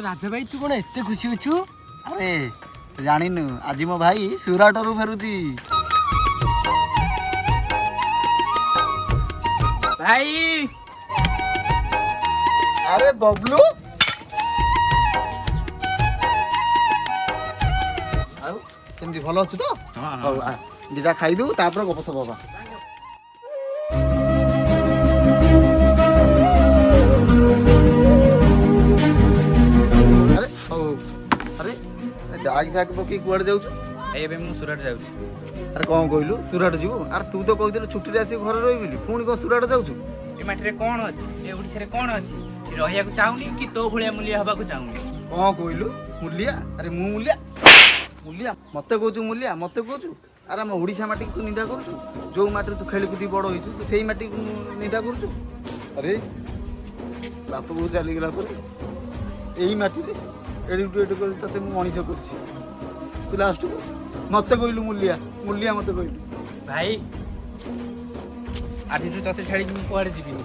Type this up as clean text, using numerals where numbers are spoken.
राजा भाई तू कौन एते खुशी अछु? अरे जानिनु आज मो भाई सुराटरू फेरुची। भाई अरे बबलू आउ केमती भल अछु तो? हौ आ दिटा खाई दउ तापर गप सब बाबा। अरे हौ अरे बैग फैग पकी कुआडे जाउछु? एबे मु सुरट जाउछु। अरे कौन कहलु सुराट जीवु? अरे तू तो कहिदिलु छुट्टी रे आसी घर रही बोली पुणी को सुराट जाउछु? ए माटी रे कोन अछि? ए ओडिसा रे कोन अछि? ए रहिया को चाहुनी कि तो भलिया मूल्य हबा को चाहुनी? कौन कहलु मूल्या? अरे मु मूल्या मूल्या मते कहछु मूल्या मते कहछु? अरे हम ओडिसा माटी तू निंदा करछु? जो माटी तू खेली कुदी बड़ होइछु तू सेही माटी को निंदा करछु? अरे बाप को चली गेला पर एही माटी रे एडी टू एडी कर तते मु मनिष करछि तू लास्ट को मते कहलु मूल्या मूल्या मते कहलु भाई आज तू तते छाड़ी मु कुआडे जिबिनी।